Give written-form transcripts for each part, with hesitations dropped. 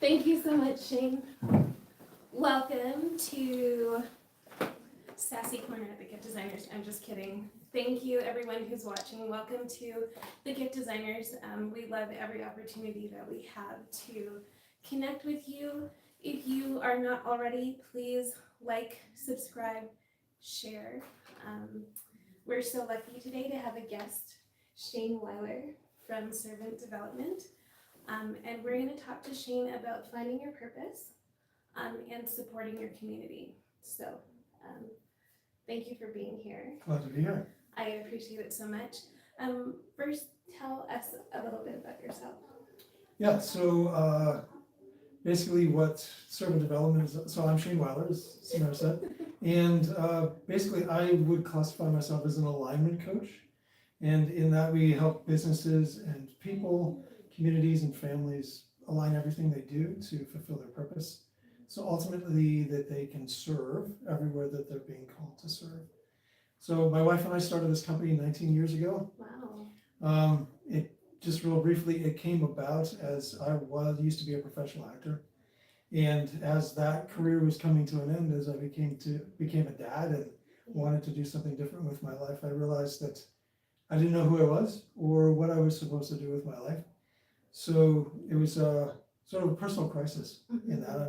Thank you so much, Shayne. Welcome to Sassy Corner at the Gift Designers. I'm just kidding. Thank you, everyone who's watching. Welcome to the Gift Designers. We love every opportunity that we have to connect with you. If you are not already, please like, subscribe, share. We're so lucky today to have a guest, Shayne Wyler from Servant Development. And we're going to talk to Shayne about finding your purpose and supporting your community. So thank you for being here. Glad to be here. I appreciate it so much. First, tell us a little bit about yourself. Yeah, so basically what servant development is, so I'm Shayne Wyler, as Samara said, and basically I would classify myself as an alignment coach, and in that we help businesses and people, communities and families align everything they do to fulfill their purpose. So ultimately that they can serve everywhere that they're being called to serve. So my wife and I started this company 19 years ago. Wow. It just real briefly, it came about as I used to be a professional actor. And as that career was coming to an end, as I became a dad and wanted to do something different with my life, I realized that I didn't know who I was or what I was supposed to do with my life. So it was a sort of a personal crisis in that I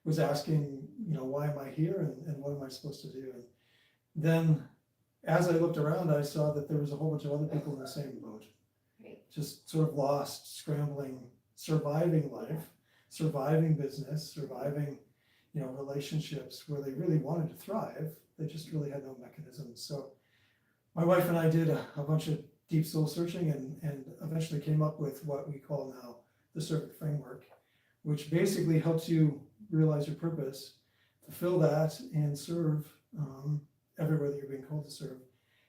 was asking, why am I here and what am I supposed to do? And then as I looked around, I saw that there was a whole bunch of other people in the same boat, just sort of lost, scrambling, surviving life, surviving business, surviving, relationships where they really wanted to thrive. They just really had no mechanism. So my wife and I did a bunch of deep soul searching and eventually came up with what we call now the Servant Framework, which basically helps you realize your purpose, fulfill that, and serve everywhere that you're being called to serve,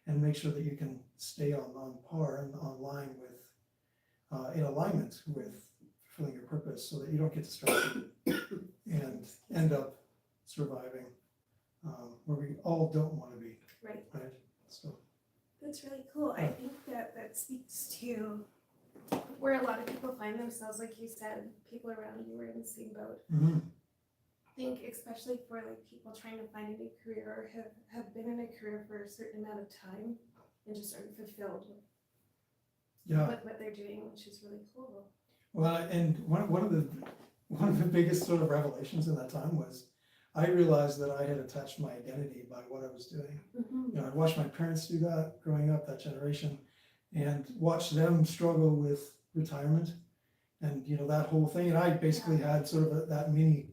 and make sure that you can stay on par and online with, in alignment with fulfilling your purpose so that you don't get distracted and end up surviving where we all don't want to be. Right. So. That's really cool. I think that speaks to where a lot of people find themselves. Like you said, people around you are in the same boat. I think especially for people trying to find a new career or have been in a career for a certain amount of time and just aren't fulfilled with what they're doing, which is really cool. Well, and one of the biggest sort of revelations in that time was I realized that I had attached my identity by what I was doing. I watched my parents do that growing up, that generation, and watched them struggle with retirement and that whole thing. And I basically had sort of that mini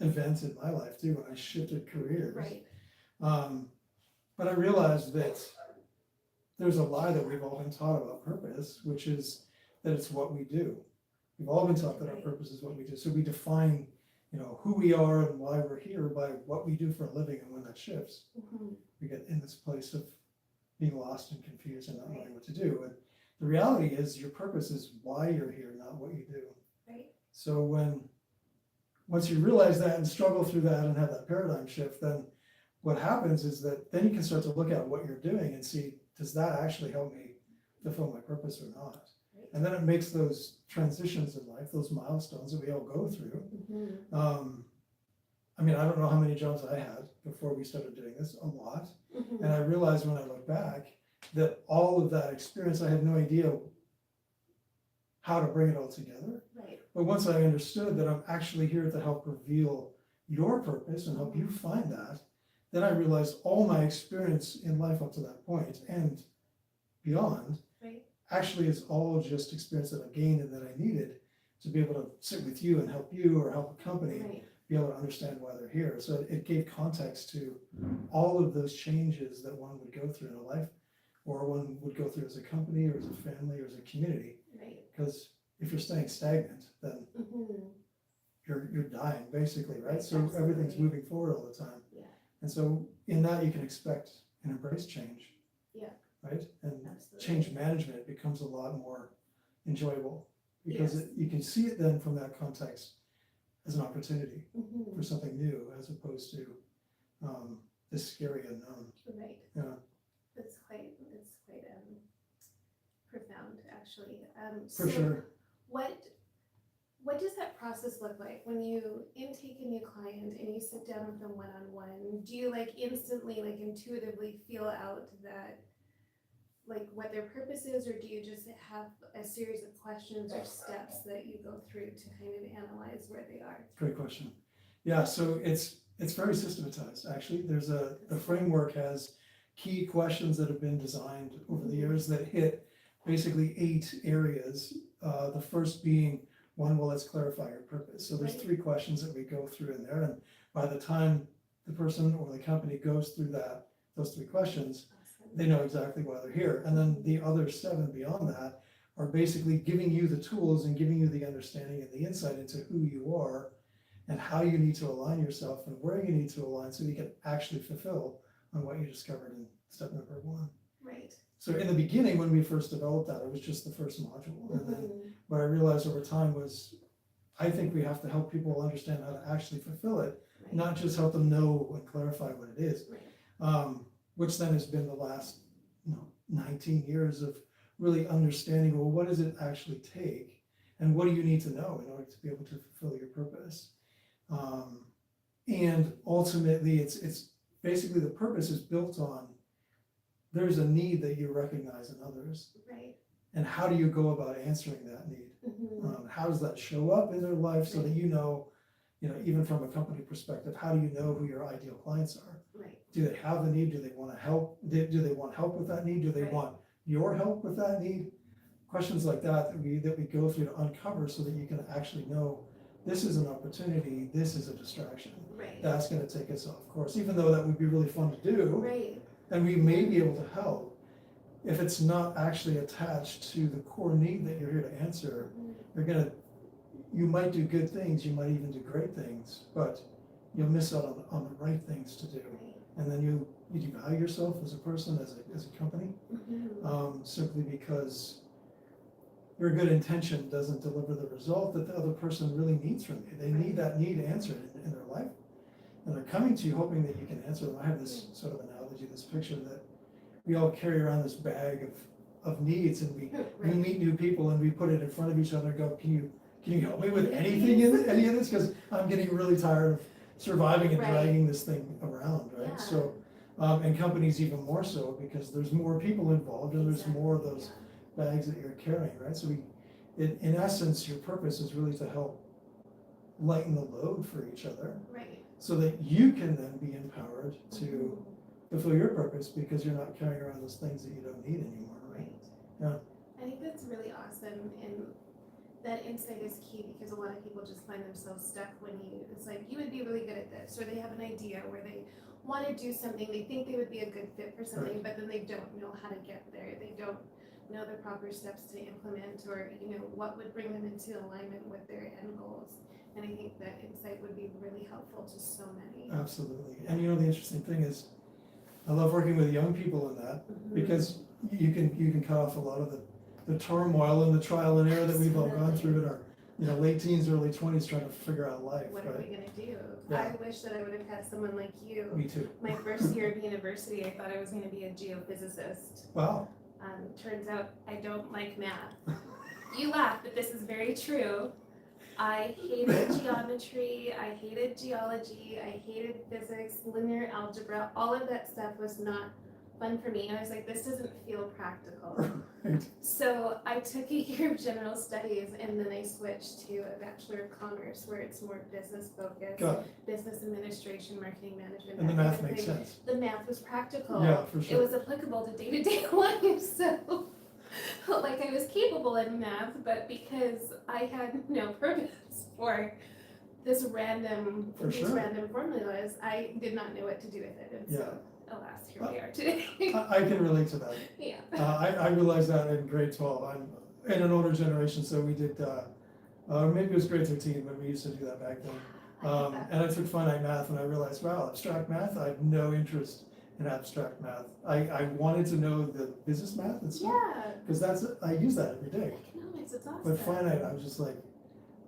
event in my life too when I shifted careers. Right. But I realized that there's a lie that we've all been taught about purpose, which is that it's what we do. We've all been taught that our purpose is what we do. So we define who we are and why we're here by what we do for a living, and when that shifts, we get in this place of being lost and confused and not knowing what to do. And the reality is your purpose is why you're here, not what you do. Right. So once you realize that and struggle through that and have that paradigm shift, then what happens is that then you can start to look at what you're doing and see, does that actually help me fulfill my purpose or not? And then it makes those transitions in life, those milestones that we all go through. I don't know how many jobs I had before we started doing this, a lot. And I realized when I look back that all of that experience, I had no idea how to bring it all together. Right. But once I understood that I'm actually here to help reveal your purpose and help you find that, then I realized all my experience in life up to that point and beyond actually is all just experience that I gained and that I needed to be able to sit with you and help you or help a company be able to understand why they're here. So it gave context to all of those changes that one would go through in a life, or one would go through as a company or as a family or as a community. Because if you're staying stagnant, then you're dying basically, right? So everything's moving forward all the time. And so in that you can expect and embrace change. Right? And change management becomes a lot more enjoyable because you can see it then from that context as an opportunity for something new as opposed to this scary unknown. Right. Yeah. It's quite profound actually. For sure. what does that process look like when you intake a new client and you sit down with them one-on-one? Do you like instantly, like intuitively feel out that, like what their purpose is, or do you just have a series of questions or steps that you go through to kind of analyze where they are? Great question. Yeah, so it's very systematized, actually. The framework has key questions that have been designed over the years that hit basically 8 areas. The first being, one, well, let's clarify your purpose. So there's Right. 3 questions that we go through in there, and by the time the person or the company goes through those 3 questions, Awesome. they know exactly why they're here. And then the other 7 beyond that are basically giving you the tools and giving you the understanding and the insight into who you are and how you need to align yourself and where you need to align so you can actually fulfill on what you discovered in step number 1. Right. So in the beginning, when we first developed that, it was just the first module. And then Mhm. what I realized over time was, I think we have to help people understand how to actually fulfill it, Right. not just help them know and clarify what it is. Right. Which then has been the last 19 years of really understanding, well, what does it actually take? And what do you need to know in order to be able to fulfill your purpose? And ultimately, it's basically the purpose is built on, there's a need that you recognize in others. Right. And how do you go about answering that need? Mhm. How does that show up in their life so that you know, even from a company perspective, how do you know who your ideal clients are? Right. Do they have the need? Do they want to help? Do they want help with that need? Do they Right. want your help with that need? Questions like that we go through to uncover so that you can actually know, this is an opportunity, this is a distraction. Right. That's going to take us off course, even though that would be really fun to do. Right. And we may be able to help. If it's not actually attached to the core need that you're here to answer, Mhm. you might do good things, you might even do great things, but you'll miss out on the right things to do. Right. And then you devalue yourself as a person, as a company, Mhm. simply because your good intention doesn't deliver the result that the other person really needs from you. They need that need answered in their life. And they're coming to you hoping that you can answer them. I have this sort of analogy, this picture that we all carry around this bag of needs, and we Right. meet new people and we put it in front of each other and go, can you help me with anything in any of this? Because I'm getting really tired of surviving and Right. dragging this thing around, right? Yeah. So, and companies even more so, because there's more people involved and there's more of those bags that you're carrying, right? So in essence, your purpose is really to help lighten the load for each other, Right. so that you can then be empowered to Mhm. fulfill your purpose, because you're not carrying around those things that you don't need anymore, right? Right. Yeah. I think that's really awesome, and that insight is key, because a lot of people just find themselves stuck when it's like, you would be really good at this, or they have an idea where they want to do something, they think they would be a good fit for something, Right. but then they don't know how to get there. They don't know the proper steps to implement, or what would bring them into alignment with their end goals. And I think that insight would be really helpful to so many. Absolutely. And the interesting thing is, I love working with young people in that, Mhm. because you can cut off a lot of the turmoil and the trial and error that we've all gone through in our late teens, early 20s, trying to figure out life, What right? are we gonna do? Yeah. I wish that I would have had someone like you. Me too. My first year of university, I thought I was gonna be a geophysicist. Wow. Turns out I don't like math. You laugh, but this is very true. I hated geometry, I hated geology, I hated physics, linear algebra. All of that stuff was not fun for me. I was like, this doesn't feel practical. Right. So I took a year of general studies, and then I switched to a Bachelor of Commerce, where it's more business focused, Got it. business administration, marketing management. And the that kind math of makes thing. sense. The math was practical. Yeah, for It sure. was applicable to day-to-day life, so like I was capable in math, but because I had no purpose for these random formulas, I did not know what to do with it, and so alas, here we are today. I can relate to that. Yeah. I realized that in grade 12. I'm in an older generation, so we did, maybe it was grade 13 when we used to do that back then. And I took finite math, and I realized, wow, abstract math, I have no interest in abstract math. I wanted to know the business math and stuff, Yeah. because I use that every day. Economics, it's awesome. But finite, I was just like,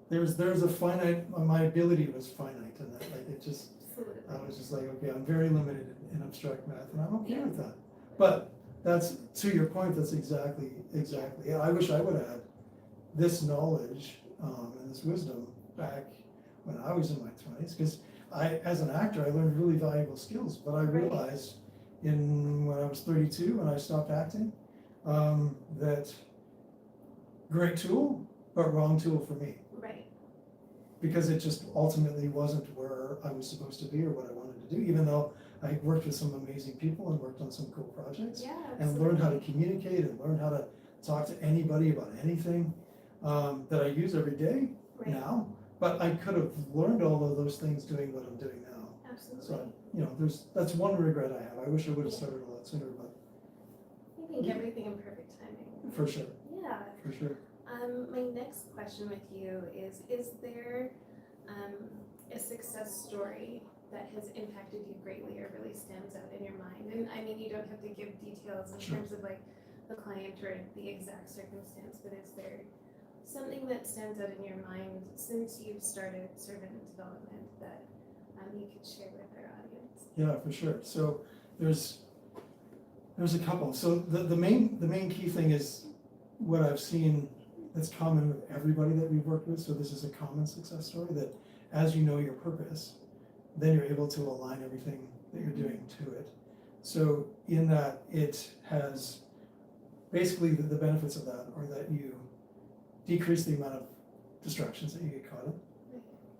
there's a finite, my ability was finite, and that, like, it just, Absolutely. I was just like, okay, I'm very limited in abstract math, and I'm okay with that. But to your point, that's exactly. I wish I would have had this knowledge and this wisdom back when I was in my 20s, because as an actor, I learned really valuable skills, but I realized when I was 32, when I stopped acting, that great tool, but wrong tool for me. Right. Because it just ultimately wasn't where I was supposed to be or what I wanted to do, even though I worked with some amazing people and worked on some cool projects. Yeah, and learned how to communicate and learn how to talk to anybody about anything that I use every day now. But I could have learned all of those things doing what I'm doing now. Absolutely. So, that's one regret I have. I wish I would have started a lot sooner, but. I think everything in perfect timing. For sure. Yeah. For sure. My next question with you is there a success story that has impacted you greatly or really stands out in your mind? And I mean, you don't have to give details in terms of like the client or the exact circumstance, but is there something that stands out in your mind since you've started servant development that you could share with our audience? Yeah, for sure. So there's a couple. So the main key thing is what I've seen that's common with everybody that we've worked with. So this is a common success story, that as you know your purpose, then you're able to align everything that you're doing to it. So in that, it has basically the benefits of that are that you decrease the amount of distractions that you get caught in.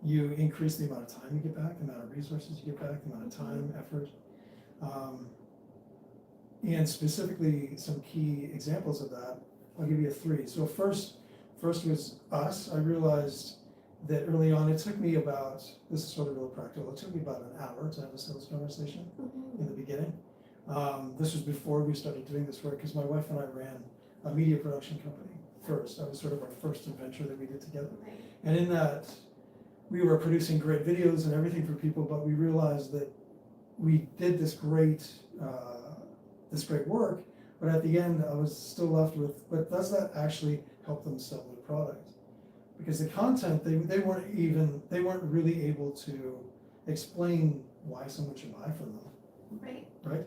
You increase the amount of time you get back, the amount of resources you get back, the amount of time, effort. And specifically some key examples of that, I'll give you 3. So first was us. I realized that early on, it took me about, this is sort of real practical, it took me about an hour to have a sales conversation in the beginning. This was before we started doing this work, because my wife and I ran a media production company first. That was sort of our first adventure that we did together. And in that, we were producing great videos and everything for people, but we realized that we did this great work, but at the end I was still left with, but does that actually help them sell their product? Because the content, they weren't really able to explain why someone should buy from them. Right?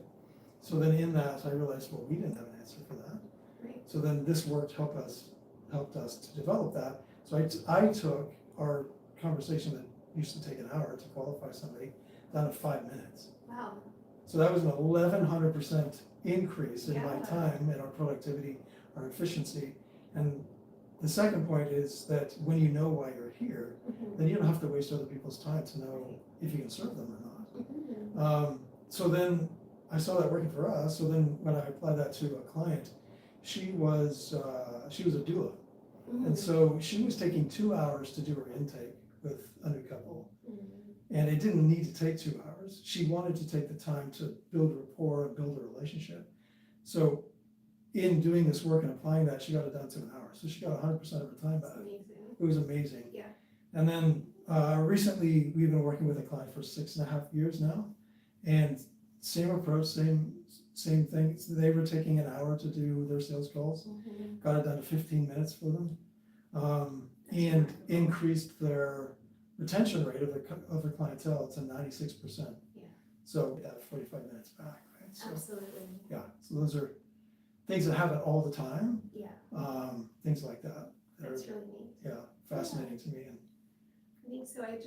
So then in that, I realized, well, we didn't have an answer for that. So then this work helped us to develop that. So I took our conversation that used to take an hour to qualify somebody down to 5 minutes. Wow. So that was an 1,100% increase in my time and our productivity, our efficiency. And the second point is that when you know why you're here, then you don't have to waste other people's time to know if you can serve them or not. So then I saw that working for us. So then when I applied that to a client, she was a doula. And so she was taking 2 hours to do her intake with a new couple. And it didn't need to take 2 hours. She wanted to take the time to build rapport and build a relationship. So in doing this work and applying that, she got it down to an hour. So she got 100% of her time back. It was amazing. Yeah. And then recently, we've been working with a client for 6.5 years now. And same approach, same thing. They were taking an hour to do their sales calls. Got it down to 15 minutes for them. And increased their retention rate of their clientele to 96%. Yeah. So we have 45 minutes back, right? So, absolutely. yeah. So those are things that happen all the time. Yeah. Things like that. That's really neat. Yeah, fascinating to me. And I think so. I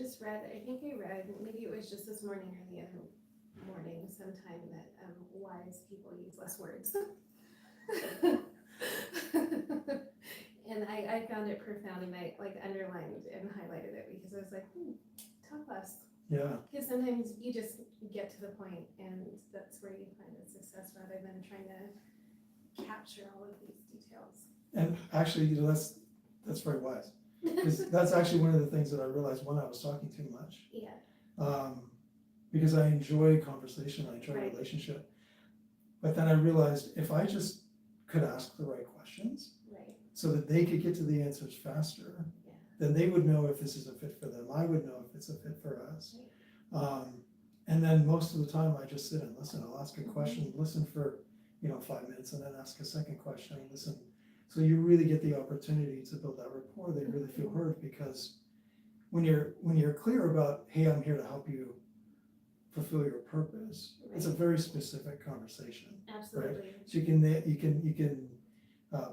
think I read, maybe it was just this morning or the other morning sometime, that wise people use less words. And I found it profound, and I like underlined and highlighted it because I was like, talk less. yeah, Because sometimes you just get to the point, and that's where you find the success rather than trying to capture all of these details. and actually, that's very wise. Because that's actually one of the things that I realized when I was talking too much. Yeah. Because I enjoy conversation, I enjoy relationship. But then I realized if I just could ask the right questions, so that they could get to the answers faster, then they would know if this is a fit for them. I would know if it's a fit for us. And then most of the time I just sit and listen. I'll ask a question, listen for 5 minutes, and then ask a second question and listen. So you really get the opportunity to build that rapport. They really feel heard, because when you're clear about, hey, I'm here to help you fulfill your purpose, it's a very specific conversation. Absolutely. Right? So you can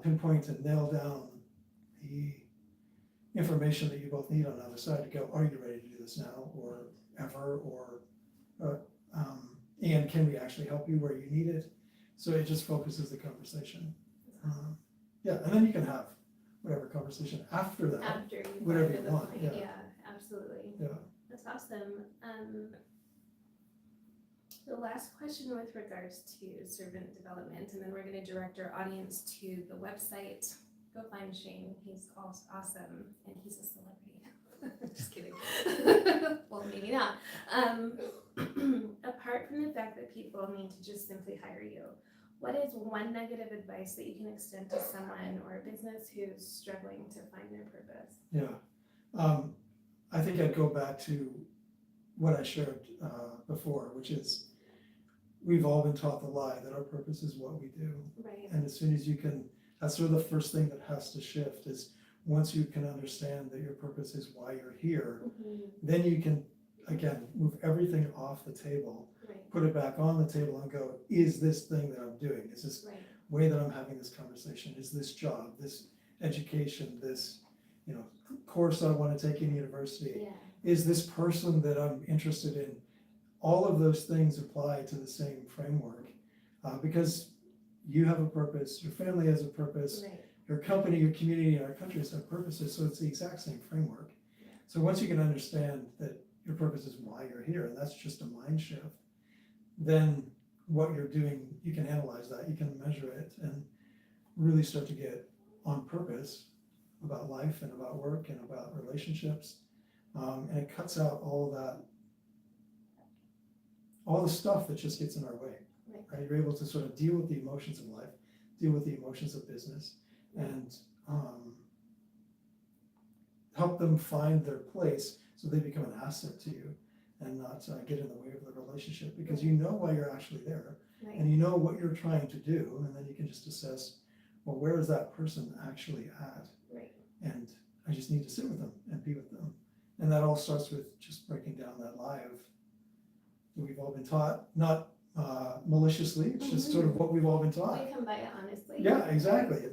pinpoint and nail down information that you both need on the other side to go, are you ready to do this now or ever, or and can we actually help you where you need it? So it just focuses the conversation. Yeah, and then you can have whatever conversation after that. After you whatever find you the want, point. yeah. Yeah, absolutely. Yeah. That's awesome. The last question with regards to servant development, and then we're going to direct our audience to the website. Go find Shayne. He's awesome, and he's a celebrity. Just kidding. Well, maybe not. Apart from the fact that people need to just simply hire you, what is one nugget of advice that you can extend to someone or a business who's struggling to find their purpose? Yeah. I think I'd go back to what I shared before, which is we've all been taught the lie that our purpose is what we do. Right. And as soon as you can, that's sort of the first thing that has to shift is once you can understand that your purpose is why you're here, then you can, again, move everything off the table, Right. put it back on the table and go, is this thing that I'm doing, is this Right. way that I'm having this conversation, is this job, this education, this, course I want to take in university, Yeah. is this person that I'm interested in? All of those things apply to the same framework because you have a purpose, your family has a purpose, Right. your company, your community, and our countries have purposes, so it's the exact same framework. Yeah. So once you can understand that your purpose is why you're here, and that's just a mind shift, then what you're doing, you can analyze that, you can measure it, and really start to get on purpose about life and about work and about relationships. And it cuts out all the stuff that just gets in our way. Right? You're able to sort of deal with the emotions of life, deal with the emotions of business, and help them find their place so they become an asset to you and not get in the way of the relationship, because you know why you're actually there, Right. and you know what you're trying to do, and then you can just assess, well, where is that person actually at? Right. And I just need to sit with them and be with them. And that all starts with just breaking down that lie of that we've all been taught, not maliciously, it's just sort of what we've all been taught. We come by it honestly. Yeah, exactly.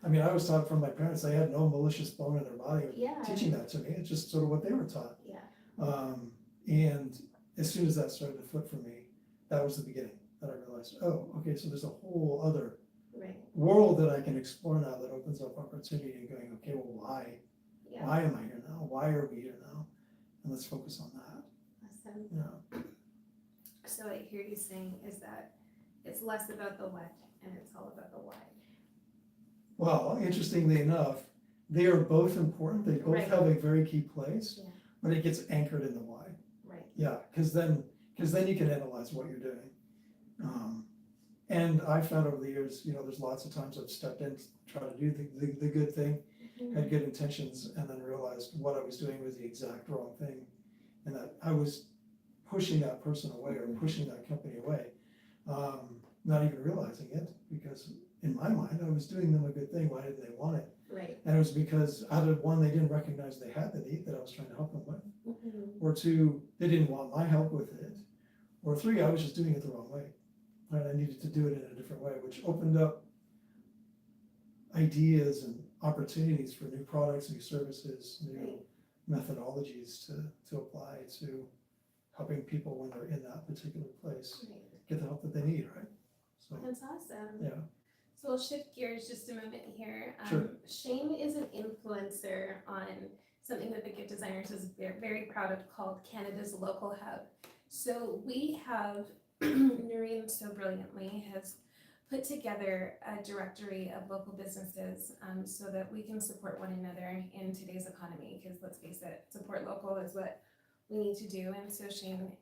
I mean, I was taught from my parents, they had no malicious bone in their body Yeah. teaching that to me. It's just sort of what they were taught. Yeah. And as soon as that started to flip for me, that was the beginning that I realized, oh, okay, so there's a whole other Right. world that I can explore now that opens up opportunity and going, okay, well, why? Yeah. Why am I here now? Why are we here now? And let's focus on that. Awesome. Yeah. So what I hear you saying is that it's less about the what and it's all about the why. Well, interestingly enough, they are both important. They both Right. have a very key place, Yeah. but it gets anchored in the why. Right. Yeah, because then you can analyze what you're doing. And I found over the years, there's lots of times I've stepped in to try to do the good thing, had good intentions, and then realized what I was doing was the exact wrong thing, and that I was pushing that person away or pushing that company away, not even realizing it, because in my mind I was doing them a good thing. Why didn't they want it? Right. And it was because either one, they didn't recognize they had the need that I was trying to help them with, or two, they didn't want my help with it, or three, I was just doing it the wrong way. Right? I needed to do it in a different way, which opened up ideas and opportunities for new products, new services, new methodologies to apply to helping people when they're in that particular place get the help that they need, right? So That's awesome. yeah. So we'll shift gears just a moment here. Sure. Shayne is an influencer on something that the Gift Designers is very, very proud of, called Canada's Local Hub. So we have, Noreen so brilliantly has put together a directory of local businesses so that we can support one another in today's economy, because let's face it, support local is what we need to do. And so Shayne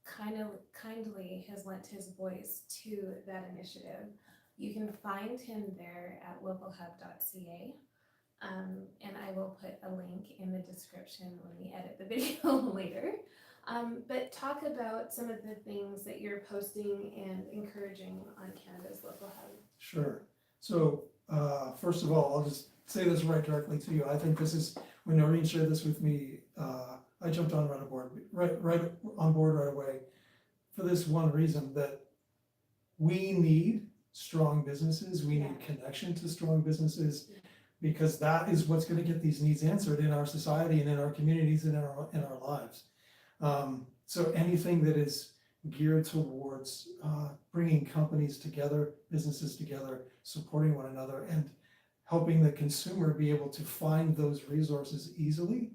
kindly has lent his voice to that initiative. You can find him there at localhub.ca, and I will put a link in the description when we edit the video later. But talk about some of the things that you're posting and encouraging on Canada's Local Hub. Sure. So first of all, I'll just say this right directly to you. I think this is, when Noreen shared this with me, I jumped on right on board right away for this one reason, that we need strong businesses. We need connection to strong businesses. because that is what's gonna get these needs answered in our society and in our communities and in our lives. So anything that is geared towards bringing companies together, businesses together, supporting one another, and helping the consumer be able to find those resources easily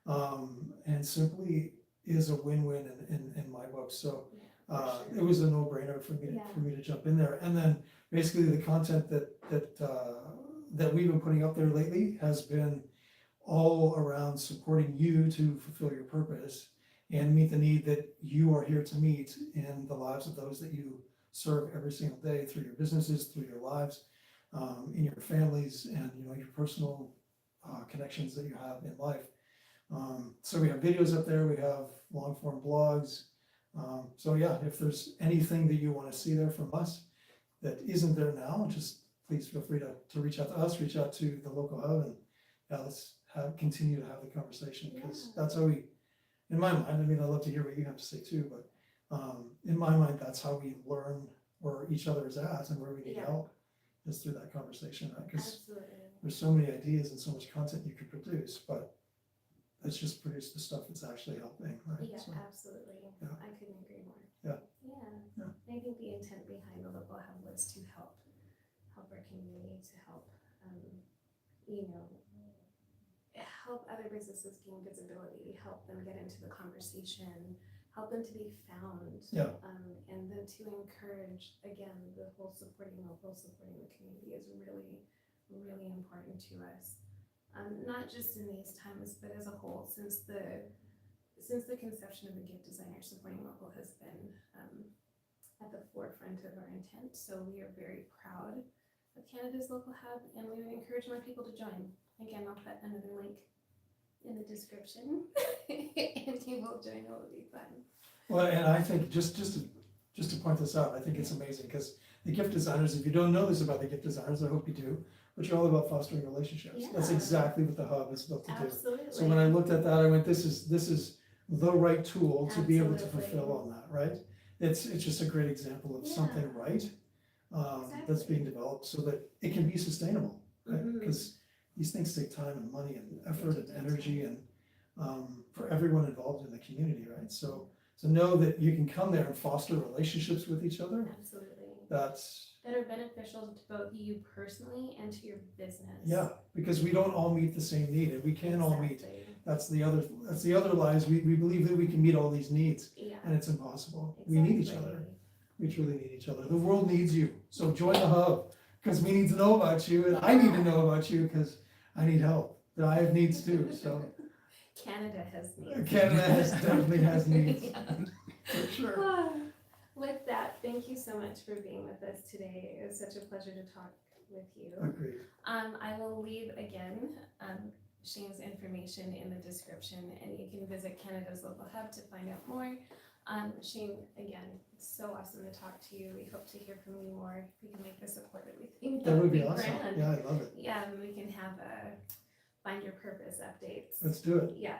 and simply is a win-win in my book. So it was a no-brainer for me to jump in there. And then basically the content that we've been putting up there lately has been all around supporting you to fulfill your purpose and meet the need that you are here to meet in the lives of those that you serve every single day through your businesses, through your lives, in your families, and your personal connections that you have in life. So we have videos up there, we have long form blogs. So yeah, if there's anything that you want to see there from us that isn't there now, just please feel free to reach out to us, reach out to the local hub, and let's continue to have the conversation, because that's how we, in my mind, I mean, I'd love to hear what you have to say too, but in my mind, that's how we learn where each other is at and where we need help, is through that conversation, right? Because there's so many ideas and so much content you could produce, but let's just produce the stuff that's actually helping, right? Yeah, So, absolutely. yeah. I couldn't agree more. Yeah. I think the intent behind the local hub was to help our community, to help, help other businesses gain visibility, help them get into the conversation, help them to be found. Yeah. And then to encourage, again, the whole supporting local, supporting the community is really, really important to us. Not just in these times, but as a whole, since the conception of the gift designer, supporting local has been at the forefront of our intent. So we are very proud of Canada's local hub, and we would encourage more people to join. Again, I'll put another link in the description, and you will join. It will be fun. Well, and I think just to point this out, I think it's amazing, because the gift designers, if you don't know this about the gift designers, I hope you do, but you're all about fostering relationships. Yeah. That's exactly what the hub is built to do. Absolutely. So when I looked at that, I went, this is the right tool to be able to fulfill on that, right? It's just a great example of something right that's being developed so that it can be sustainable, right? Because these things take time and money and effort and energy, and for everyone involved in the community, right? So know that you can come there and foster relationships with each other. Absolutely. That are beneficial to both you personally and to your business. Yeah, because we don't all meet the same need, and we can all meet. That's the other lies. We believe that we can meet all these needs, and it's impossible. We need each other. We truly need each other. The world needs you. So join the hub, because we need to know about you, and I need to know about you, because I need help. And I have needs too. So Canada has needs. Definitely has needs. For sure. With that, thank you so much for being with us today. It was such a pleasure to talk with you. Agreed. I will leave again Shayne's information in the description, and you can visit Canada's local hub to find out more. Shayne, again, it's so awesome to talk to you. We hope to hear from you more. If we can make this a quarterly thing, That would be awesome. grand. Yeah, I love it. Yeah, and we can have find your purpose updates. Let's do it. Yeah,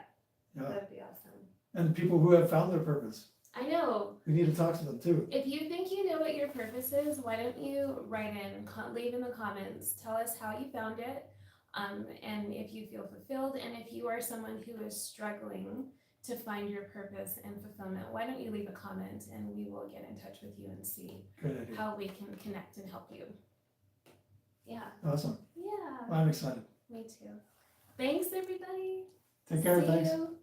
Yeah. that would be awesome. And people who have found their purpose, I know. we need to talk to them too. If you think you know what your purpose is, why don't you write in, leave in the comments, tell us how you found it, and if you feel fulfilled, and if you are someone who is struggling to find your purpose and fulfillment, why don't you leave a comment, and we will get in touch with you and see how we can connect and help you. Yeah. Awesome. Yeah. I'm excited. Me too. Thanks, everybody. Take care. See Thanks. you.